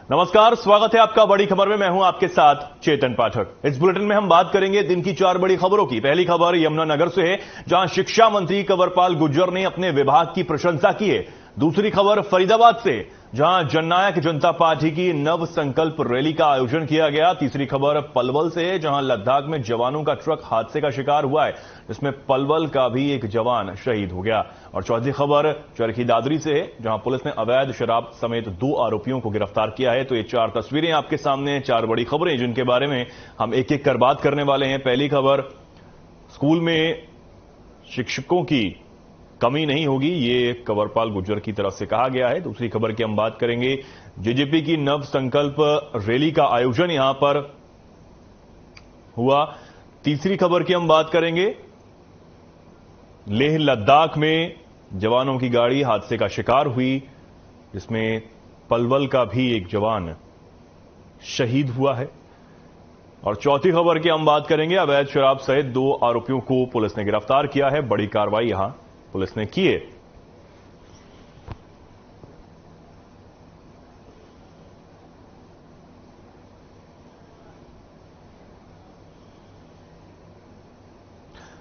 नमस्कार, स्वागत है आपका बड़ी खबर में। मैं हूं आपके साथ चेतन पाठक। इस बुलेटिन में हम बात करेंगे दिन की 4 बड़ी खबरों की। पहली खबर यमुनानगर से है, जहां शिक्षा मंत्री कंवरपाल गुर्जर ने अपने विभाग की प्रशंसा की है। दूसरी खबर फरीदाबाद से, जहां जननायक जनता पार्टी की नव संकल्प रैली का आयोजन किया गया। तीसरी खबर पलवल से है, जहां लद्दाख में जवानों का ट्रक हादसे का शिकार हुआ है, जिसमें पलवल का भी एक जवान शहीद हो गया। और चौथी खबर चरखी दादरी से है, जहां पुलिस ने अवैध शराब समेत 2 आरोपियों को गिरफ्तार किया है। तो ये 4 तस्वीरें आपके सामने, 4 बड़ी खबरें, जिनके बारे में हम एक एक कर बात करने वाले हैं। पहली खबर, स्कूल में शिक्षकों की कमी नहीं होगी, ये कंवरपाल गुर्जर की तरफ से कहा गया है। दूसरी खबर की हम बात करेंगे, जेजेपी की नव संकल्प रैली का आयोजन यहां पर हुआ। तीसरी खबर की हम बात करेंगे, लेह लद्दाख में जवानों की गाड़ी हादसे का शिकार हुई, जिसमें पलवल का भी एक जवान शहीद हुआ है। और चौथी खबर की हम बात करेंगे, अवैध शराब सहित 2 आरोपियों को पुलिस ने गिरफ्तार किया है। बड़ी कार्रवाई यहां पुलिस ने की है।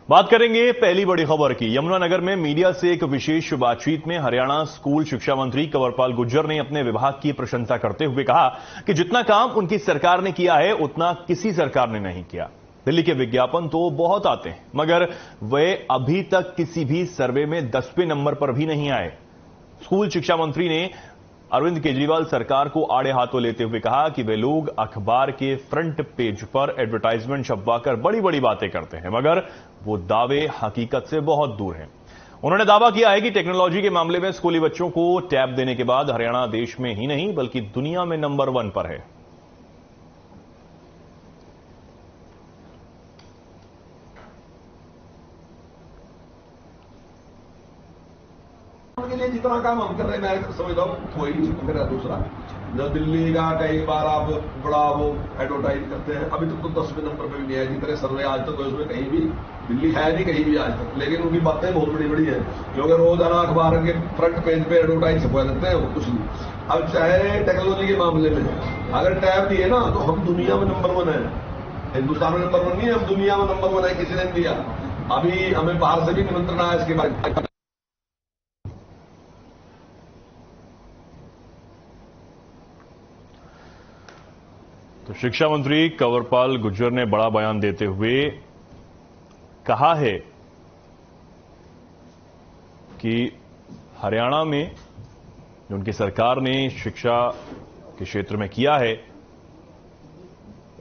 बात करेंगे पहली बड़ी खबर की। यमुनानगर में मीडिया से एक विशेष बातचीत में हरियाणा स्कूल शिक्षा मंत्री कंवरपाल गुर्जर ने अपने विभाग की प्रशंसा करते हुए कहा कि जितना काम उनकी सरकार ने किया है, उतना किसी सरकार ने नहीं किया। दिल्ली के विज्ञापन तो बहुत आते हैं, मगर वे अभी तक किसी भी सर्वे में 10वें नंबर पर भी नहीं आए। स्कूल शिक्षा मंत्री ने अरविंद केजरीवाल सरकार को आड़े हाथों लेते हुए कहा कि वे लोग अखबार के फ्रंट पेज पर एडवर्टाइजमेंट छपवाकर बड़ी बड़ी बातें करते हैं, मगर वो दावे हकीकत से बहुत दूर हैं। उन्होंने दावा किया है कि टेक्नोलॉजी के मामले में स्कूली बच्चों को टैब देने के बाद हरियाणा देश में ही नहीं बल्कि दुनिया में नंबर 1 पर है। के लिए जितना काम हम कर रहे हैं, मैं समझता हूँ कोई नहीं कर रहा। दूसरा, न दिल्ली का कई बार आप बड़ा वो एडवर्टाइज करते हैं, अभी तक तो 10वें नंबर पे भी नहीं है। जितने सर्वे आज तक उसमें कहीं भी दिल्ली है नहीं, कहीं भी आज तक। लेकिन उनकी बातें बहुत बड़ी बड़ी है, क्योंकि रोजाना अखबार के फ्रंट पेज पे एडवर्टाइज छपवा देते हैं, वो कुछ नहीं। अब चाहे टेक्नोलॉजी के मामले में अगर टैब दिए ना, तो हम दुनिया में नंबर 1 है। हिंदुस्तान में नंबर 1 नहीं है, हम दुनिया में नंबर 1 है। किसी ने दिया, अभी हमें बाहर से भी निमंत्रण आया इसके बारे में। तो शिक्षा मंत्री कंवरपाल गुर्जर ने बड़ा बयान देते हुए कहा है कि हरियाणा में जो उनकी सरकार ने शिक्षा के क्षेत्र में किया है,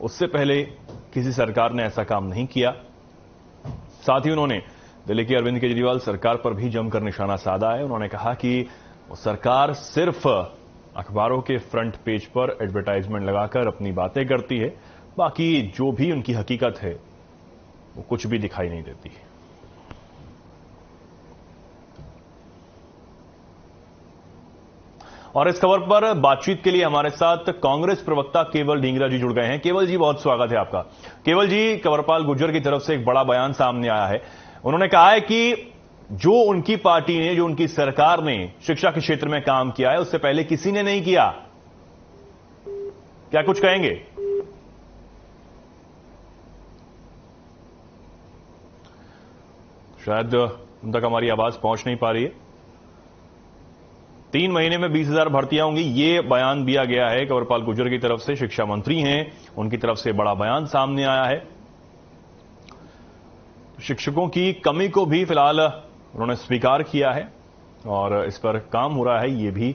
उससे पहले किसी सरकार ने ऐसा काम नहीं किया। साथ ही उन्होंने दिल्ली की अरविंद केजरीवाल सरकार पर भी जमकर निशाना साधा है। उन्होंने कहा कि वो सरकार सिर्फ अखबारों के फ्रंट पेज पर एडवर्टाइजमेंट लगाकर अपनी बातें करती है, बाकी जो भी उनकी हकीकत है वो कुछ भी दिखाई नहीं देती। और इस खबर पर बातचीत के लिए हमारे साथ कांग्रेस प्रवक्ता केवल ढींगरा जी जुड़ गए हैं। केवल जी, बहुत स्वागत है आपका। केवल जी, कंवरपाल गुर्जर की तरफ से एक बड़ा बयान सामने आया है। उन्होंने कहा है कि जो उनकी पार्टी ने, जो उनकी सरकार ने शिक्षा के क्षेत्र में काम किया है, उससे पहले किसी ने नहीं किया। क्या कुछ कहेंगे? शायद उन तक हमारी आवाज पहुंच नहीं पा रही है। 3 महीने में 20,000 भर्तियां होंगी, ये बयान दिया गया है कंवरपाल गुर्जर की तरफ से। शिक्षा मंत्री हैं, उनकी तरफ से बड़ा बयान सामने आया है। शिक्षकों की कमी को भी फिलहाल उन्होंने स्वीकार किया है और इस पर काम हो रहा है, ये भी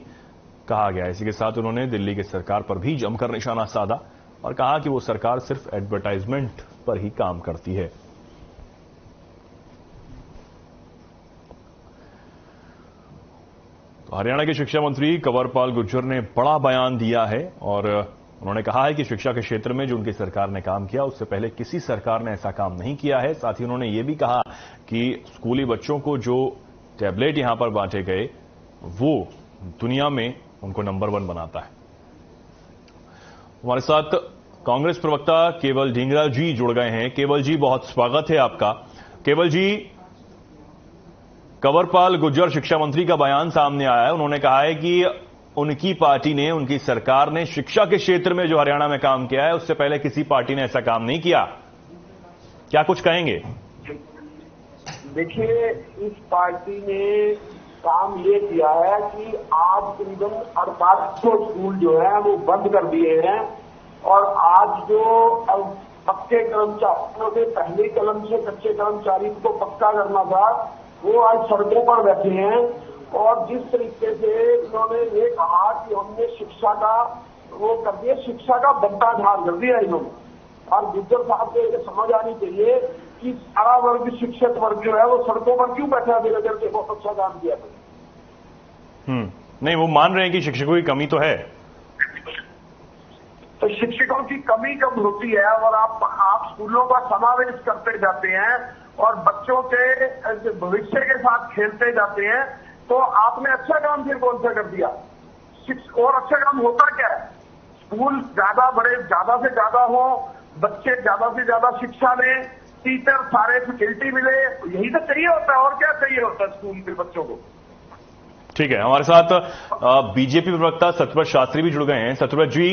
कहा गया है। इसी के साथ उन्होंने दिल्ली की सरकार पर भी जमकर निशाना साधा और कहा कि वो सरकार सिर्फ एडवर्टाइजमेंट पर ही काम करती है। तो हरियाणा के शिक्षा मंत्री कंवरपाल गुर्जर ने बड़ा बयान दिया है और उन्होंने कहा है कि शिक्षा के क्षेत्र में जो उनकी सरकार ने काम किया, उससे पहले किसी सरकार ने ऐसा काम नहीं किया है। साथ ही उन्होंने ये भी कहा कि स्कूली बच्चों को जो टैबलेट यहां पर बांटे गए, वो दुनिया में उनको नंबर 1 बनाता है। हमारे साथ कांग्रेस प्रवक्ता केवल ढींगरा जी जुड़ गए हैं। केवल जी, बहुत स्वागत है आपका। केवल जी, कंवरपाल गुर्जर शिक्षा मंत्री का बयान सामने आया है। उन्होंने कहा है कि उनकी पार्टी ने, उनकी सरकार ने शिक्षा के क्षेत्र में जो हरियाणा में काम किया है, उससे पहले किसी पार्टी ने ऐसा काम नहीं किया। क्या कुछ कहेंगे? देखिए, इस पार्टी ने काम ये किया है कि आज करीबन 4800 स्कूल जो है वो बंद कर दिए हैं और आज जो पक्के कर्मचारियों के पहले कलम से कच्चे कर्मचारी को पक्का करना था, वो आज सड़कों पर बैठे हैं। और जिस तरीके से इन्होंने ये कहा कि हमने शिक्षा का वो कर दिया, शिक्षा का बंटाधार कर दिया इन्होंने। और गुज्जर साहब को ये समझ आनी चाहिए कि सारा वर्ग, शिक्षक वर्ग जो है वो सड़कों पर क्यों बैठा है, मेरे करके बहुत अच्छा काम किया था। नहीं, वो मान रहे हैं कि शिक्षकों की कमी तो है। तो शिक्षकों की कमी कब होती है और आप स्कूलों का समावेश करते जाते हैं और बच्चों के भविष्य के साथ खेलते जाते हैं, तो आपने अच्छा काम फिर कौन सा कर दिया? और अच्छा काम होता क्या है? स्कूल ज्यादा बड़े, ज्यादा से ज्यादा हो, बच्चे ज्यादा से ज्यादा शिक्षा लें, टीचर सारे फैसिलिटी मिले, यही तो चाहिए होता है। और क्या चाहिए होता है स्कूल के बच्चों को? ठीक है, हमारे साथ बीजेपी प्रवक्ता सत्यव्रत शास्त्री भी जुड़ गए हैं। सत्यव्रत जी,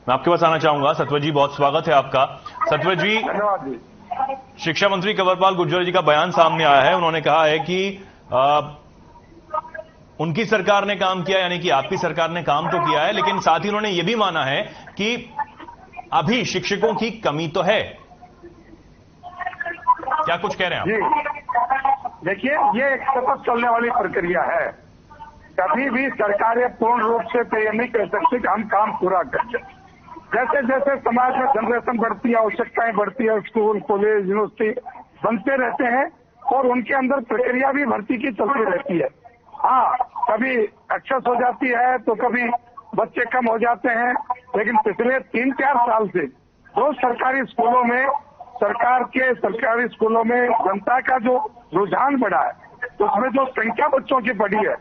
मैं आपके पास आना चाहूंगा। सत्यव्रत जी, बहुत स्वागत है आपका। सत्यव्रत जी, धन्यवाद जी। शिक्षा मंत्री कंवरपाल गुर्जर जी का बयान सामने आया है। उन्होंने कहा है कि उनकी सरकार ने काम किया, यानी कि आपकी सरकार ने काम तो किया है, लेकिन साथ ही उन्होंने यह भी माना है कि अभी शिक्षकों की कमी तो है। क्या कुछ कह रहे हैं आप? जी देखिए, ये एक सतत चलने वाली प्रक्रिया है। कभी भी सरकारें पूर्ण रूप से तो ये नहीं कह सकती कि हम काम पूरा करें। जैसे जैसे समाज में जनरेशन बढ़ती है, आवश्यकताएं बढ़ती है, स्कूल, कॉलेज, यूनिवर्सिटी बनते रहते हैं और उनके अंदर प्रक्रिया भी भर्ती की चलती रहती है। हाँ, कभी एक्सेस हो जाती है तो कभी बच्चे कम हो जाते हैं, लेकिन पिछले 3-4 साल से जो सरकारी स्कूलों में, सरकारी स्कूलों में जनता का जो रुझान बढ़ा है, तो उसमें जो संख्या बच्चों की बढ़ी है,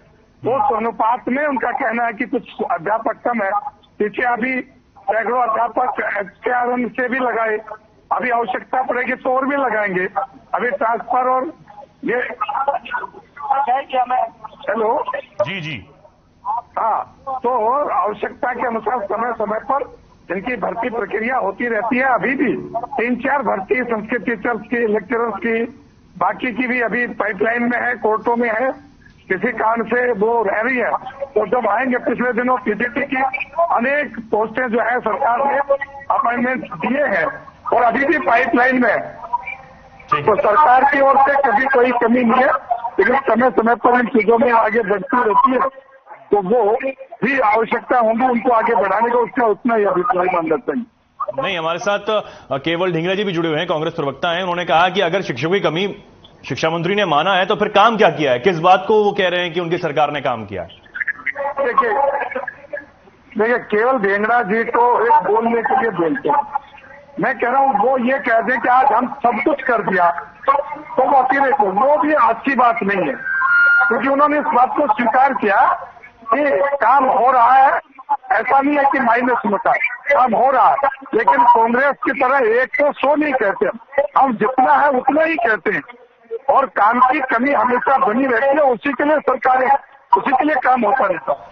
वो अनुपात में उनका कहना है कि कुछ अध्यापक कम है। पीछे अभी सैकड़ों अध्यापक HRM से भी लगाए, अभी आवश्यकता पड़ेगी तो और भी लगाएंगे। अभी ट्रांसफर और ये क्या मैं हेलो जी हाँ, तो आवश्यकता के अनुसार समय समय पर इनकी भर्ती प्रक्रिया होती रहती है। अभी भी 3-4 भर्ती संस्कृत टीचर्स की, लेक्चरर्स की, बाकी की भी अभी पाइपलाइन में है, कोर्टों में है, किसी कारण से वो रह रही है। तो जब आएंगे, पिछले दिनों पीजीटी की अनेक पोस्टें जो है सरकार ने अपॉइंटमेंट दिए हैं और अभी भी पाइपलाइन में है। तो सरकार की ओर से कभी कोई कमी नहीं है, लेकिन समय समय पर इन चीजों में आगे बढ़ती रहती है, तो वो भी आवश्यकता होंगी उनको आगे बढ़ाने का, उसका उतना ही अभिप्राय मान लेते हैं। नहीं, हमारे साथ केवल ढींगरा जी भी जुड़े हुए हैं, कांग्रेस प्रवक्ता हैं। उन्होंने कहा कि अगर शिक्षकों की कमी शिक्षा मंत्री ने माना है तो फिर काम क्या किया है? किस बात को वो कह रहे हैं कि उनकी सरकार ने काम किया है? देखिए, केवल ढींगरा जी को एक बोलने के लिए बोलते हैं। मैं कह रहा हूँ वो ये कह दें कि आज हम सब कुछ कर दिया, तो वो अकेले को, वो भी अच्छी बात नहीं है, क्योंकि उन्होंने इस बात को स्वीकार किया कि काम हो रहा है। ऐसा नहीं है कि माइनस में था, काम हो रहा है, लेकिन कांग्रेस की तरह 100 नहीं कहते, हम जितना है उतना ही कहते हैं और काम की कमी हमेशा बनी रहती है। उसी के लिए सरकारें, उसी के लिए काम होता रहता है।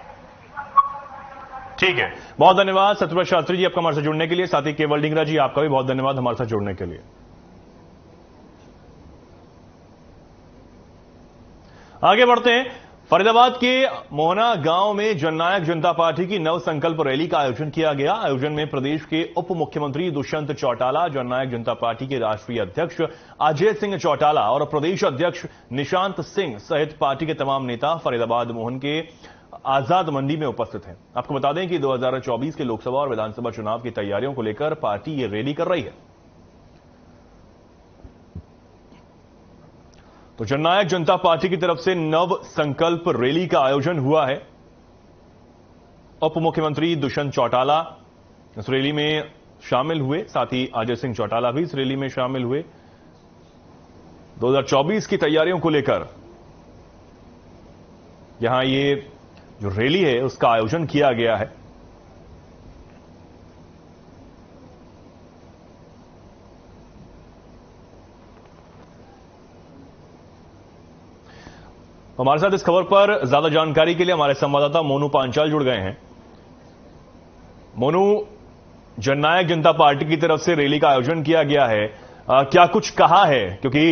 ठीक है, बहुत धन्यवाद सत्यव्रत शास्त्री जी आपका हमारे साथ जुड़ने के लिए। साथ ही केवल ढींगरा जी, आपका भी बहुत धन्यवाद हमारे साथ जुड़ने के लिए। आगे बढ़ते हैं। फरीदाबाद के मोहना गांव में जननायक जनता पार्टी की नव संकल्प रैली का आयोजन किया गया। आयोजन में प्रदेश के उप मुख्यमंत्री दुष्यंत चौटाला, जननायक जनता पार्टी के राष्ट्रीय अध्यक्ष अजय सिंह चौटाला और प्रदेश अध्यक्ष निशांत सिंह सहित पार्टी के तमाम नेता फरीदाबाद मोहन के आजाद मंडी में उपस्थित हैं। आपको बता दें कि 2024 के लोकसभा और विधानसभा चुनाव की तैयारियों को लेकर पार्टी ये रैली कर रही है। तो जननायक जनता पार्टी की तरफ से नव संकल्प रैली का आयोजन हुआ है। उप मुख्यमंत्री दुष्यंत चौटाला इस रैली में शामिल हुए, साथ ही अजय सिंह चौटाला भी इस रैली में शामिल हुए। 2024 की तैयारियों को लेकर यहां ये जो रैली है उसका आयोजन किया गया है। हमारे साथ इस खबर पर ज्यादा जानकारी के लिए हमारे संवाददाता मोनू पांचाल जुड़ गए हैं। मोनू, जननायक जनता पार्टी की तरफ से रैली का आयोजन किया गया है, क्या कुछ कहा है? क्योंकि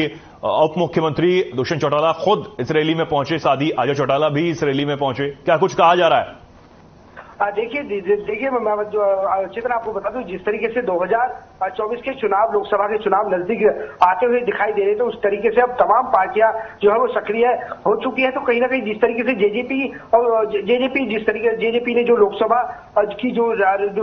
उप मुख्यमंत्री दुष्यंत चौटाला खुद इस रैली में पहुंचे, साथ ही अजय चौटाला भी इस रैली में पहुंचे, क्या कुछ कहा जा रहा है? देखिए मैं जो चेतन आपको बता दूं, जिस तरीके से 2024 के चुनाव, लोकसभा के चुनाव नजदीक आते हुए दिखाई दे रहे थे, उस तरीके से अब तमाम पार्टियां जो है वो सक्रिय हो चुकी है। तो कहीं ना कहीं जिस तरीके से जेजेपी ने जो लोकसभा की जो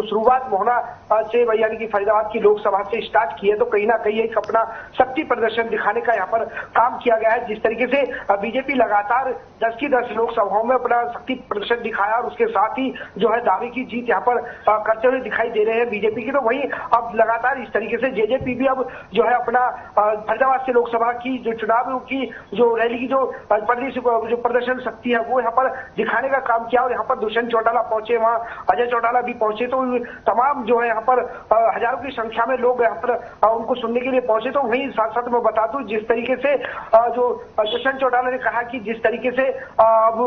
शुरुआत मोहना से यानी कि फरीदाबाद की लोकसभा से स्टार्ट की है, तो कहीं ना कहीं एक अपना शक्ति प्रदर्शन दिखाने का यहाँ पर काम किया गया है। जिस तरीके से बीजेपी लगातार 10 की 10 लोकसभाओं में अपना शक्ति प्रदर्शन दिखाया और उसके साथ ही जो है दावे की जीत यहाँ पर करते हुए दिखाई दे रहे हैं बीजेपी की। तो वहीं अब लगातार इस तरीके से जेजेपी भी अब जो है अपना फरीदाबाद से लोकसभा की जो चुनाव की जो रैली की जो प्रदर्शन शक्ति है वो यहाँ पर दिखाने का काम किया। और यहाँ पर दुष्यंत चौटाला पहुंचे, वहाँ अजय चौटाला भी पहुंचे, तो तमाम जो है यहाँ पर हजारों की संख्या में लोग यहाँ पर उनको सुनने के लिए पहुंचे। तो वहीं साथ साथ मैं बता दूं, जिस तरीके से जो दुष्यंत चौटाला ने कहा कि जिस तरीके से अब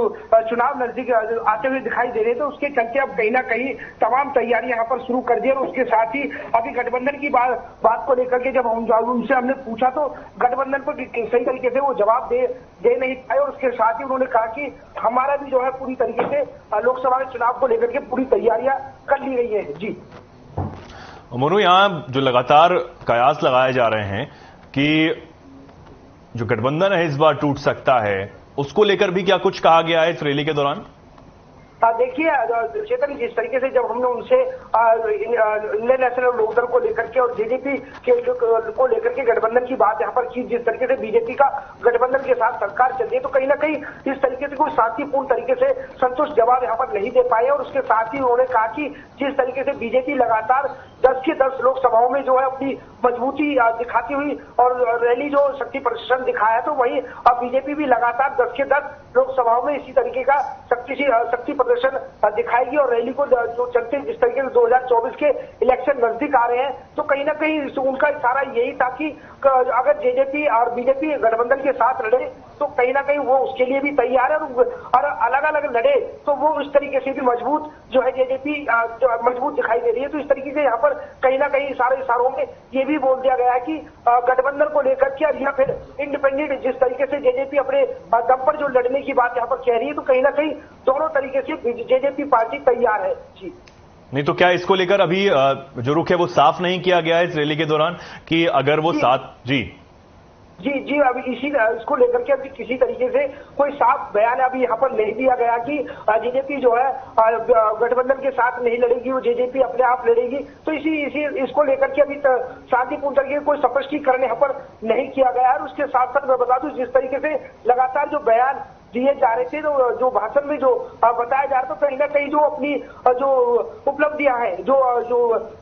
चुनाव नजदीक आते हुए दिखाई दे रहे थे, उसके चलते अब कहीं ना कहीं तमाम तैयारी यहाँ पर शुरू कर दी। और उसके साथ ही अभी गठबंधन की बात को लेकर के जब उनसे हमने पूछा तो गठबंधन पर सही तरीके से वो जवाब दे नहीं पाए। और उसके साथ ही उन्होंने कहा कि हमारा भी जो है पूरी तरीके से लोकसभा के चुनाव को लेकर के पूरी तैयारियां कर ली गई है। जी मोनू, यहां जो लगातार कयास लगाए जा रहे हैं कि जो गठबंधन है इस बार टूट सकता है, उसको लेकर भी क्या कुछ कहा गया है इस रैली के दौरान? देखिए चेतन, जिस तरीके से जब हमने उनसे इंडियन नेशनल लोकदल को लेकर के और जेजेपी को लेकर के गठबंधन की बात यहाँ पर की, जिस तरीके से बीजेपी का गठबंधन के साथ सरकार चल रही है, तो कहीं ना कहीं इस तरीके से कोई शांतिपूर्ण तरीके से संतुष्ट जवाब यहाँ पर नहीं दे पाए। और उसके साथ ही उन्होंने कहा कि जिस तरीके से बीजेपी लगातार 10 की 10 लोकसभाओं में जो है अपनी मजबूती दिखाती हुई और रैली जो शक्ति प्रदर्शन दिखाया, तो वहीं अब बीजेपी भी लगातार 10 के 10 लोकसभाओं में इसी तरीके का शक्ति प्रदर्शन दिखाएगी। और रैली को जो चलते जिस तरीके से 2024 के इलेक्शन नजदीक आ रहे हैं, तो कहीं ना कहीं उनका इशारा यही था कि अगर जेजेपी और बीजेपी गठबंधन के साथ लड़े तो कहीं ना कहीं वो उसके लिए भी तैयार है, और अलग अलग लड़े तो वो उस तरीके से भी मजबूत जो है जेजेपी मजबूत दिखाई दे रही है। तो इस तरीके से यहाँ पर कहीं ना कहीं सारे इशारों में ये भी बोल दिया गया है कि गठबंधन को लेकर के या फिर इंडिपेंडेंट जिस तरीके से जेजेपी अपने दम पर जो लड़ने की बात यहाँ पर कह रही है, तो कहीं ना कहीं दोनों तरीके से जेजेपी पार्टी तैयार है। जी नहीं तो क्या इसको लेकर अभी जो रुख है वो साफ नहीं किया गया है इस रैली के दौरान कि अगर वो साथ जी अभी इसको लेकर के अभी किसी तरीके से कोई साफ बयान अभी यहाँ पर नहीं दिया गया कि जेजेपी जो है गठबंधन के साथ नहीं लड़ेगी, वो जेजेपी अपने आप लड़ेगी। तो इसको लेकर के अभी शांतिपूर्ण तरीके कोई स्पष्टीकरण यहाँ पर नहीं किया गया है। और उसके साथ साथ मैं बता दूं, जिस तरीके से लगातार जो बयान दिए जा रहे थे, जो भाषण में जो बताया जा रहा था, कहीं ना कहीं जो अपनी जो उपलब्धियां हैं जो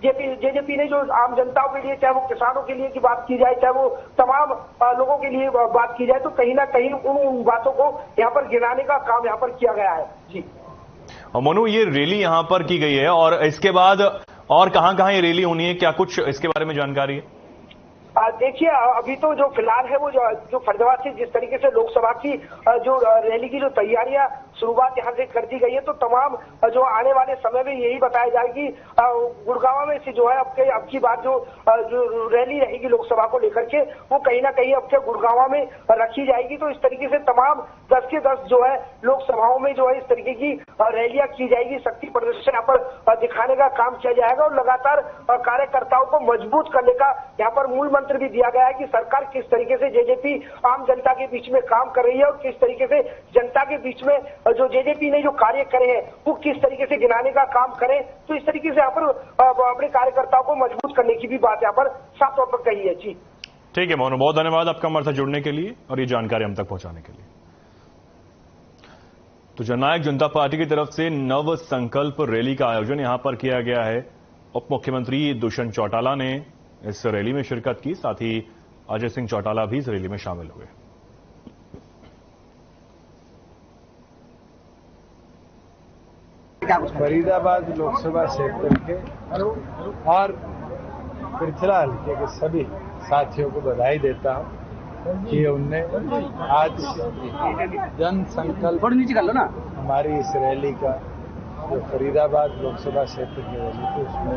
जेजेपी ने जो आम जनताओं के लिए, चाहे वो किसानों के लिए की बात की जाए, चाहे वो तमाम लोगों के लिए बात की जाए, तो कहीं ना कहीं उन बातों को यहाँ पर गिनाने का काम यहाँ पर किया गया है। जी मोनू, ये रैली यहाँ पर की गई है और इसके बाद और कहां ये रैली होनी है, क्या कुछ इसके बारे में जानकारी है? देखिए अभी तो जो फिलहाल है वो जो फरीदाबाद से जिस तरीके से लोकसभा की जो रैली की जो तैयारियां शुरुआत यहाँ से कर दी गई है, तो तमाम जो आने वाले समय में यही बताया जाए कि गुड़गांव में से जो है अब की बात जो रैली रहेगी लोकसभा को लेकर के, वो कहीं ना कहीं अब के गुड़गांव में रखी जाएगी। तो इस तरीके से तमाम 10 के 10 जो है लोकसभाओं में जो है इस तरीके की रैलियां की जाएगी, शक्ति प्रदर्शन यहाँ पर दिखाने का काम किया जाएगा। और लगातार कार्यकर्ताओं को मजबूत करने का यहाँ पर मूल मंत्र भी दिया गया है कि सरकार किस तरीके से जेजेपी आम जनता के बीच में काम कर रही है और किस तरीके से जनता के बीच में जो जेजेपी ने जो कार्य करे हैं वो किस तरीके से गिनाने का काम करें। तो इस तरीके से यहाँ पर अपने कार्यकर्ताओं को मजबूत करने की भी बात यहाँ पर साफ तौर पर कही है। जी ठीक है मोनू, बहुत धन्यवाद आपका हमारे साथ जुड़ने के लिए और ये जानकारी हम तक पहुंचाने के लिए। तो जननायक जनता पार्टी की तरफ से नव संकल्प रैली का आयोजन यहां पर किया गया है। उप मुख्यमंत्री दुष्यंत चौटाला ने इस रैली में शिरकत की, साथ ही अजय सिंह चौटाला भी इस रैली में शामिल हुए। फरीदाबाद लोकसभा क्षेत्र के और पृथला हल्के के सभी साथियों को बधाई देता हूं किए उनने। आज जन संकल्प हमारी इस रैली का जो फरीदाबाद लोकसभा क्षेत्र की रैली थी उसमें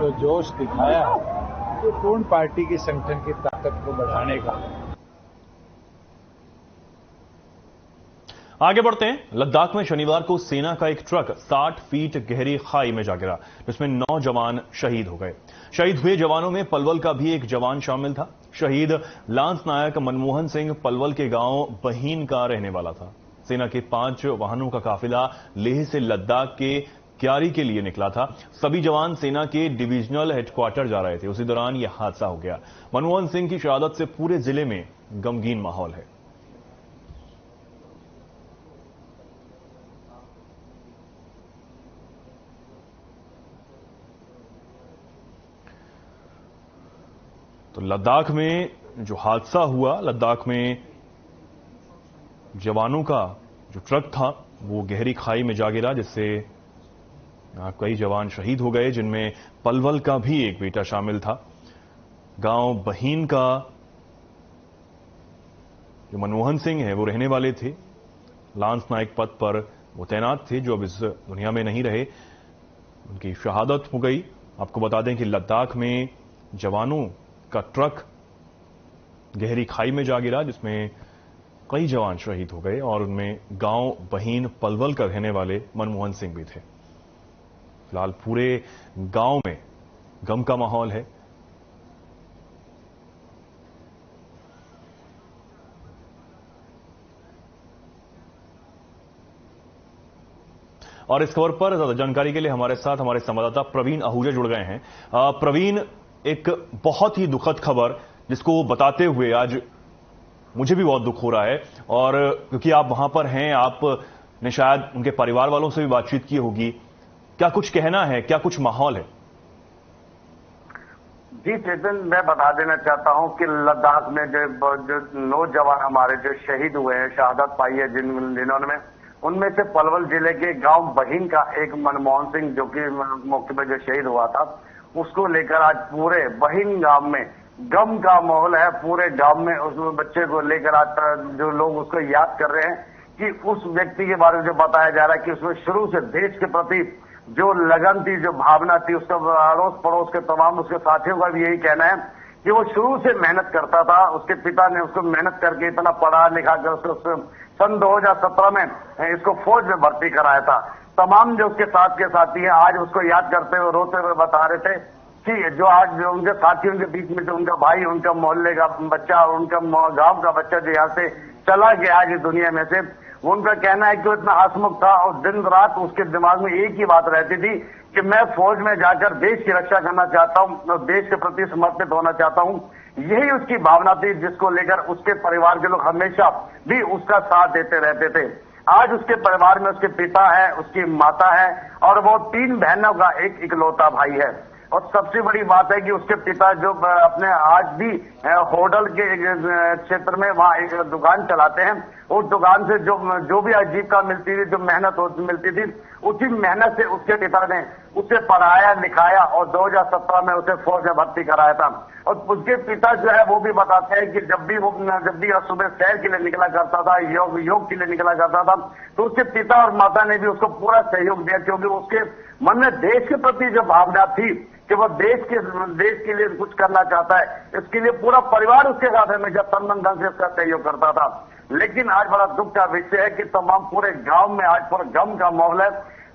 जो जोश दिखाया है ये पूर्ण पार्टी की संगठन की ताकत को बढ़ाने का। आगे बढ़ते हैं। लद्दाख में शनिवार को सेना का एक ट्रक 60 फीट गहरी खाई में जा गिरा, जिसमें 9 जवान शहीद हो गए। शहीद हुए जवानों में पलवल का भी एक जवान शामिल था। शहीद लांस नायक मनमोहन सिंह पलवल के गांव बहीन का रहने वाला था। सेना के 5 वाहनों का काफिला लेह से लद्दाख के क्यारी के लिए निकला था। सभी जवान सेना के डिविजनल हेडक्वार्टर जा रहे थे। उसी दौरान यह हादसा हो गया। मनमोहन सिंह की शहादत से पूरे जिले में गमगीन माहौल है। तो लद्दाख में जो हादसा हुआ, लद्दाख में जवानों का जो ट्रक था वो गहरी खाई में जा गिरा, जिससे कई जवान शहीद हो गए, जिनमें पलवल का भी एक बेटा शामिल था। गांव बहीन का जो मनमोहन सिंह है वो रहने वाले थे। लांस नायक पद पर वो तैनात थे, जो अब इस दुनिया में नहीं रहे। उनकी शहादत हो गई। आपको बता दें कि लद्दाख में जवानों का ट्रक गहरी खाई में जा गिरा, जिसमें कई जवान शहीद हो गए और उनमें गांव बहीन पलवल का रहने वाले मनमोहन सिंह भी थे। फिलहाल पूरे गांव में गम का माहौल है। और इस खबर पर ज्यादा जानकारी के लिए हमारे साथ हमारे संवाददाता प्रवीण आहूजा जुड़ गए हैं। प्रवीण, एक बहुत ही दुखद खबर जिसको बताते हुए आज मुझे भी बहुत दुख हो रहा है, और क्योंकि आप वहां पर हैं, आपने शायद उनके परिवार वालों से भी बातचीत की होगी। क्या कुछ कहना है, क्या कुछ माहौल है? जी चेतन, मैं बता देना चाहता हूं कि लद्दाख में जो 9 जवान हमारे जो शहीद हुए हैं, शहादत पाई है जिन्होंने, उनमें से पलवल जिले के गांव बहीन का एक मनमोहन सिंह जो कि मौके पर जो शहीद हुआ था, उसको लेकर आज पूरे बहीन गांव में गम का माहौल है। पूरे गांव में उस बच्चे को लेकर आज जो लोग उसको याद कर रहे हैं कि उस व्यक्ति के बारे में जो बताया जा रहा है कि उसमें शुरू से देश के प्रति जो लगन थी, जो भावना थी, उसका अड़ोस पड़ोस के तमाम उसके साथियों का भी यही कहना है कि वो शुरू से मेहनत करता था। उसके पिता ने उसको मेहनत करके इतना पढ़ा लिखा कर उसको सन 2017 में इसको फौज में भर्ती कराया था। तमाम जो उसके साथ के साथी हैं आज उसको याद करते हुए रोते हुए बता रहे थे कि जो आज जो उनके साथियों के बीच में जो उनका भाई, उनका मोहल्ले का बच्चा, उनका गांव का बच्चा जो यहाँ से चला गया आज इस दुनिया में से, उनका कहना है कि वो इतना हंसमुख था और दिन रात उसके दिमाग में एक ही बात रहती थी कि मैं फौज में जाकर देश की रक्षा करना चाहता हूं और देश के प्रति समर्पित होना चाहता हूं। यही उसकी भावना थी जिसको लेकर उसके परिवार के लोग हमेशा भी उसका साथ देते रहते थे। आज उसके परिवार में उसके पिता है, उसकी माता है और वो 3 बहनों का एक इकलौता भाई है। और सबसे बड़ी बात है कि उसके पिता जो अपने आज भी होटल के क्षेत्र में वहां एक दुकान चलाते हैं, उस दुकान से जो भी आजीविका मिलती थी, जो मेहनत मिलती थी, उसी मेहनत से उसके पिता ने उसे पढ़ाया लिखाया और 2017 में उसे फौज में भर्ती कराया था। और उसके पिता जो है वो भी बताते हैं कि जब भी सुबह सैर के लिए निकला करता था, योग के लिए निकला करता था, तो उसके पिता और माता ने भी उसको पूरा सहयोग दिया, क्योंकि उसके मन में देश के प्रति जो भावना थी कि वो देश के लिए कुछ करना चाहता है, इसके लिए पूरा परिवार उसके साथ हमेशा तन मन धन से उसका सहयोग करता था। लेकिन आज बड़ा दुख का विषय है कि तमाम पूरे गांव में आज पूरा गम का माहौल है।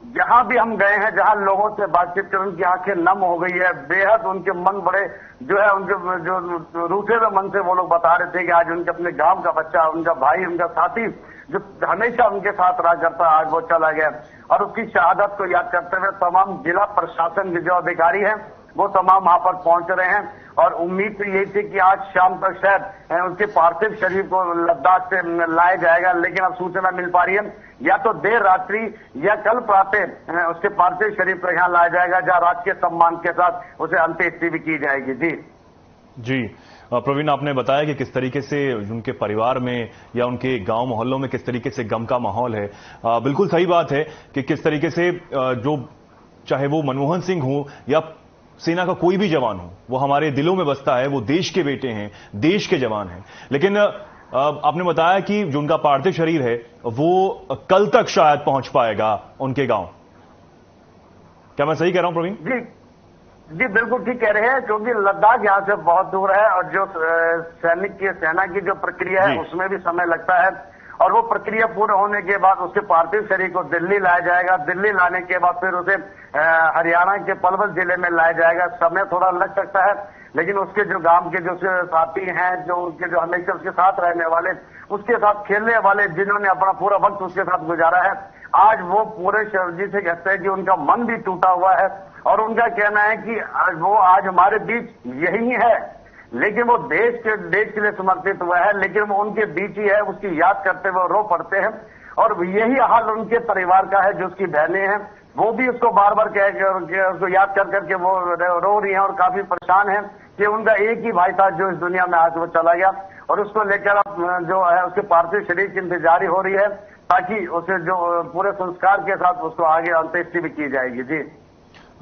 जहां भी हम गए हैं, जहां लोगों से बातचीत कर उनकी आंखें नम हो गई है, बेहद उनके मन बड़े जो है उनके जो रूठे हुए मन से वो लोग बता रहे थे कि आज उनके अपने गांव का बच्चा, उनका भाई, उनका साथी जो हमेशा उनके साथ रहा करता, आज वो चला गया। और उसकी शहादत को याद करते हुए तमाम जिला प्रशासन के जो अधिकारी हैं वो तमाम वहां पर पहुंच रहे हैं और उम्मीद तो यही थी कि आज शाम तक शायद उसके पार्थिव शरीर को लद्दाख से लाया जाएगा, लेकिन अब सूचना मिल पा रही है या तो देर रात्रि या कल प्रातः उसके पार्थिव शरीर को यहाँ लाया जाएगा, जहाँ राजकीय सम्मान के साथ उसे अंत्येष्टि भी की जाएगी। जी प्रवीण, आपने बताया कि किस तरीके से उनके परिवार में या उनके गांव मोहल्लों में किस तरीके से गम का माहौल है। बिल्कुल सही बात है कि किस तरीके से जो चाहे वो मनमोहन सिंह हो या सेना का कोई भी जवान हो, वो हमारे दिलों में बसता है, वो देश के बेटे हैं, देश के जवान हैं। लेकिन आपने बताया कि जो उनका पार्थिव शरीर है वो कल तक शायद पहुंच पाएगा उनके गांव। क्या मैं सही कह रहा हूं प्रवीण? जी बिल्कुल ठीक कह रहे हैं, क्योंकि लद्दाख यहाँ से बहुत दूर है और जो सेना की जो प्रक्रिया है उसमें भी समय लगता है, और वो प्रक्रिया पूर्ण होने के बाद उसके पार्थिव शरीर को दिल्ली लाया जाएगा। दिल्ली लाने के बाद फिर उसे हरियाणा के पलवल जिले में लाया जाएगा। समय थोड़ा लग सकता है, लेकिन उसके जो गांव के जो साथी हैं, जो उनके जो हमेशा उसके साथ रहने वाले, उसके साथ खेलने वाले, जिन्होंने अपना पूरा वक्त उसके साथ गुजारा है, आज वो पूरे जी से कहते हैं कि उनका मन भी टूटा हुआ है और उनका कहना है कि वो आज हमारे बीच यही है, लेकिन वो देश के लिए समर्पित हुआ है, लेकिन वो उनके बीच ही है। उसकी याद करते हुए रो पड़ते हैं और यही हाल उनके परिवार का है, जो उसकी बहनें हैं, वो भी उसको बार बार उसको याद कर करके वो रो रही हैं और काफी परेशान हैं कि उनका एक ही भाई था जो इस दुनिया में आज वो चला गया, और उसको लेकर अब जो है उसके पार्थिव शरीर की इंतजारी हो रही है, ताकि उसे जो पूरे संस्कार के साथ उसको आगे अंत्येष्टि भी की जाएगी। जी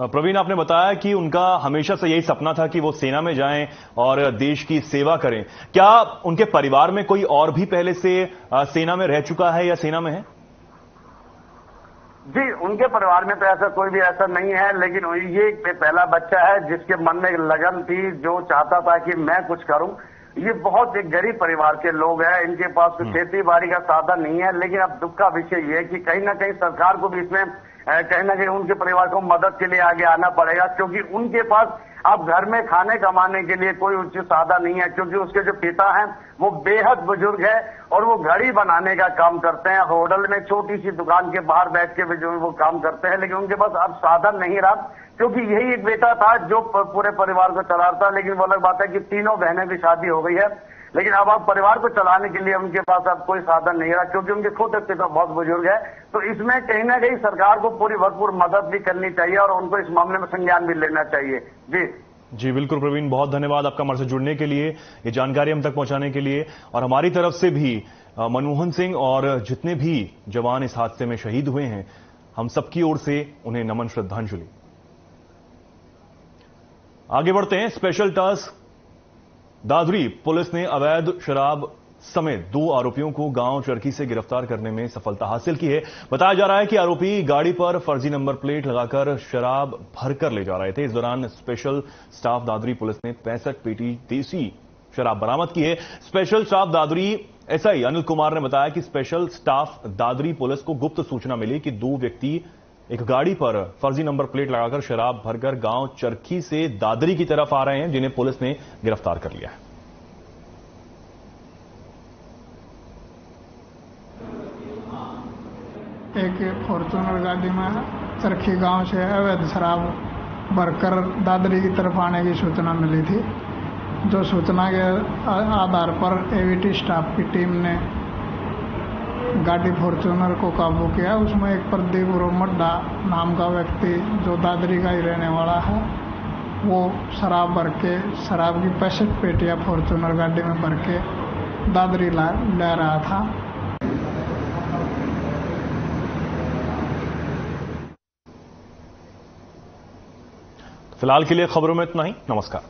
प्रवीण, आपने बताया कि उनका हमेशा से यही सपना था कि वो सेना में जाएं और देश की सेवा करें। क्या उनके परिवार में कोई और भी पहले से सेना में रह चुका है या सेना में है? जी, उनके परिवार में तो ऐसा कोई भी ऐसा नहीं है, लेकिन ये पहला बच्चा है जिसके मन में लगन थी, जो चाहता था कि मैं कुछ करूं। ये बहुत एक गरीब परिवार के लोग हैं, इनके पास खेती बाड़ी का साधन नहीं है, लेकिन अब दुख का विषय ये है कि कहीं ना कहीं सरकार को भी इसमें कहीं ना कहीं उनके परिवार को मदद के लिए आगे आना पड़ेगा, क्योंकि उनके पास अब घर में खाने कमाने के लिए कोई उचित साधन नहीं है, क्योंकि उसके जो पिता हैं वो बेहद बुजुर्ग है और वो घड़ी बनाने का काम करते हैं। होटल में छोटी सी दुकान के बाहर बैठ के जो वो काम करते हैं, लेकिन उनके पास अब साधन नहीं रहा, क्योंकि यही एक बेटा था जो पूरे परिवार को चलाता। लेकिन वो अलग बात है कि तीनों बहनें भी शादी हो गई है, लेकिन अब परिवार को चलाने के लिए उनके पास अब कोई साधन नहीं रहा, क्योंकि उनके खुद पिता बहुत बुजुर्ग है। तो इसमें कहीं ना कहीं सरकार को पूरी भरपूर मदद भी करनी चाहिए और उनको इस मामले में संज्ञान भी लेना चाहिए। जी बिल्कुल प्रवीण, बहुत धन्यवाद आपका हमारे से जुड़ने के लिए, ये जानकारी हम तक पहुंचाने के लिए। और हमारी तरफ से भी मनमोहन सिंह और जितने भी जवान इस हादसे में शहीद हुए हैं, हम सबकी ओर से उन्हें नमन, श्रद्धांजलि। आगे बढ़ते हैं। स्पेशल टास्क दादरी पुलिस ने अवैध शराब समेत 2 आरोपियों को गांव चरखी से गिरफ्तार करने में सफलता हासिल की है। बताया जा रहा है कि आरोपी गाड़ी पर फर्जी नंबर प्लेट लगाकर शराब भरकर ले जा रहे थे। इस दौरान स्पेशल स्टाफ दादरी पुलिस ने 65 पेटी देसी शराब बरामद की है। Special staff Dadri SI Anil Kumar ने बताया कि स्पेशल स्टाफ दादरी पुलिस को गुप्त सूचना मिली कि 2 व्यक्ति एक गाड़ी पर फर्जी नंबर प्लेट लगाकर शराब भरकर गांव चरखी से दादरी की तरफ आ रहे हैं, जिन्हें पुलिस ने गिरफ्तार कर लिया है। एक फॉर्चूनर गाड़ी में चरखी गांव से अवैध शराब भरकर दादरी की तरफ आने की सूचना मिली थी। जो सूचना के आधार पर एवीटी स्टाफ की टीम ने गाड़ी फॉर्चूनर को काबू किया। उसमें एक प्रदीप मड्डा नाम का व्यक्ति, जो दादरी का ही रहने वाला है, वो शराब भर के शराब की 65 पेटियां फॉर्चूनर गाड़ी में भर के दादरी ले रहा था। फिलहाल के लिए खबरों में इतना ही। नमस्कार।